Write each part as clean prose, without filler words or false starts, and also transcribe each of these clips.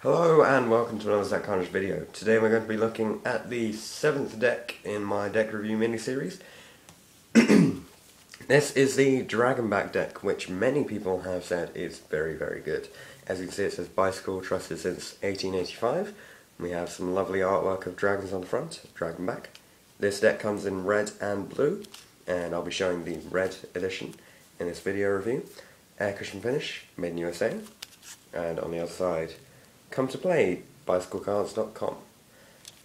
Hello and welcome to another Zach Carnage video. Today we're going to be looking at the 7th deck in my deck review mini-series. This is the Dragonback deck, which many people have said is very good. As you can see, it says Bicycle trusted since 1885. We have some lovely artwork of dragons on the front, Dragonback. This deck comes in red and blue, and I'll be showing the red edition in this video review. Air cushion finish, made in USA, and on the other side, come to play, bicyclecards.com.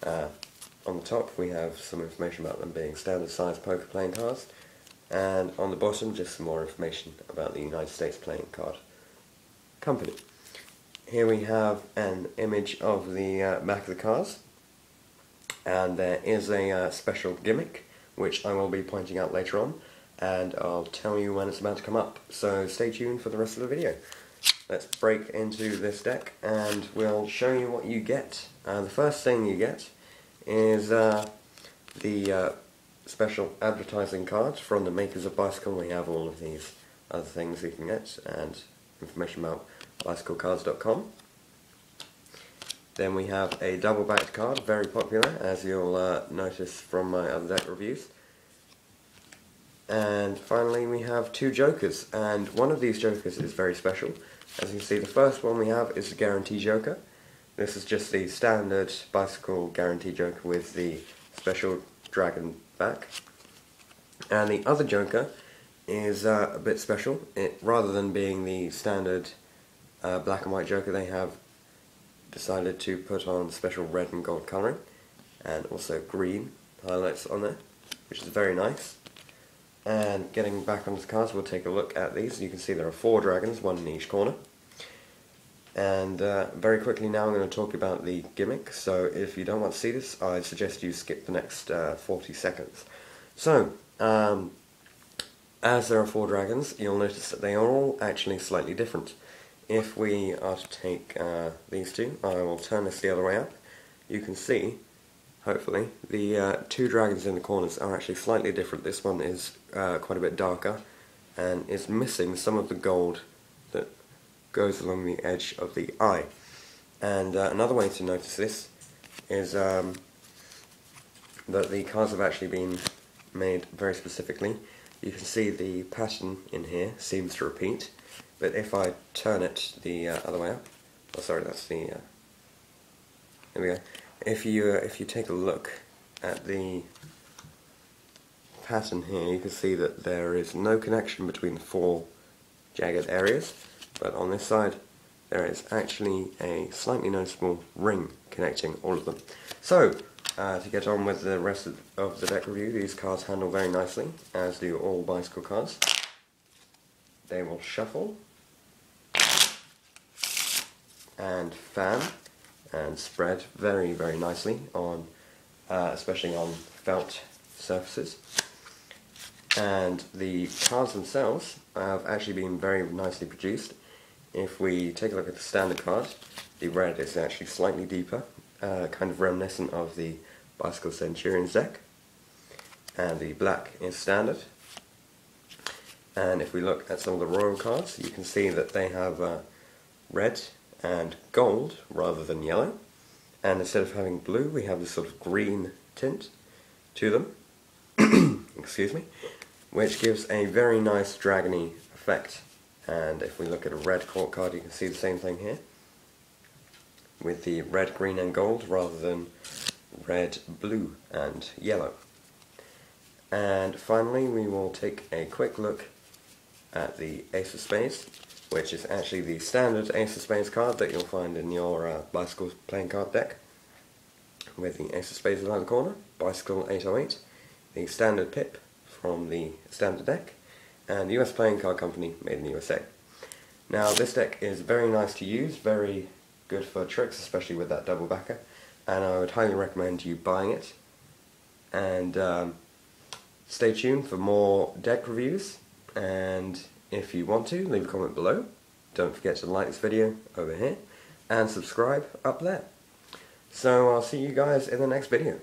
On the top we have some information about them being standard size poker playing cards, and on the bottom just some more information about the United States Playing Card Company. Here we have an image of the back of the cards, and there is a special gimmick which I will be pointing out later on, and I'll tell you when it's about to come up, so stay tuned for the rest of the video. Let's break into this deck and we'll show you what you get. The first thing you get is the special advertising card from the makers of Bicycle. We have all of these other things you can get and information about bicyclecards.com. Then we have a double-backed card, very popular, as you'll notice from my other deck reviews. And finally we have two jokers, and one of these jokers is very special. As you can see, the first one we have is the Guarantee Joker. This is just the standard Bicycle Guarantee Joker with the special dragon back. And the other Joker is a bit special. Rather than being the standard black and white Joker, they have decided to put on special red and gold colouring, and also green highlights on there, which is very nice. And getting back onto the cards, we'll take a look at these. You can see there are 4 dragons, one in each corner. And very quickly now I'm going to talk about the gimmick, so if you don't want to see this, I suggest you skip the next 40 seconds. So, as there are 4 dragons, you'll notice that they are all actually slightly different. If we are to take these two, I will turn this the other way up. You can see, hopefully, the 2 dragons in the corners are actually slightly different. This one is quite a bit darker and is missing some of the gold that goes along the edge of the eye. And another way to notice this is that the cards have actually been made very specifically. You can see the pattern in here seems to repeat, but if I turn it the other way up, oh sorry, that's the, here we go. If you take a look at the pattern here, you can see that there is no connection between the 4 jagged areas, but on this side there is actually a slightly noticeable ring connecting all of them. So, to get on with the rest of the deck review, these cards handle very nicely, as do all Bicycle cards. They will shuffle and fan and spread very nicely on, especially on felt surfaces. And the cards themselves have actually been very nicely produced. If we take a look at the standard card, the red is actually slightly deeper, kind of reminiscent of the Bicycle Centurion's deck, and the black is standard. And if we look at some of the royal cards, you can see that they have red and gold rather than yellow, and instead of having blue we have this sort of green tint to them, excuse me, which gives a very nice dragony effect. And if we look at a red court card, you can see the same thing here, with the red, green and gold rather than red, blue and yellow. And finally we will take a quick look at the Ace of Spades, which is actually the standard Ace of Spades card that you'll find in your Bicycle playing card deck, with the Ace of Spades around the corner, Bicycle 808, the standard pip from the standard deck, and US Playing Card Company, made in the USA. Now this deck is very nice to use, very good for tricks, especially with that double backer, and I would highly recommend you buying it. And stay tuned for more deck reviews, and if you want to, leave a comment below. Don't forget to like this video over here, and subscribe up there. So I'll see you guys in the next video.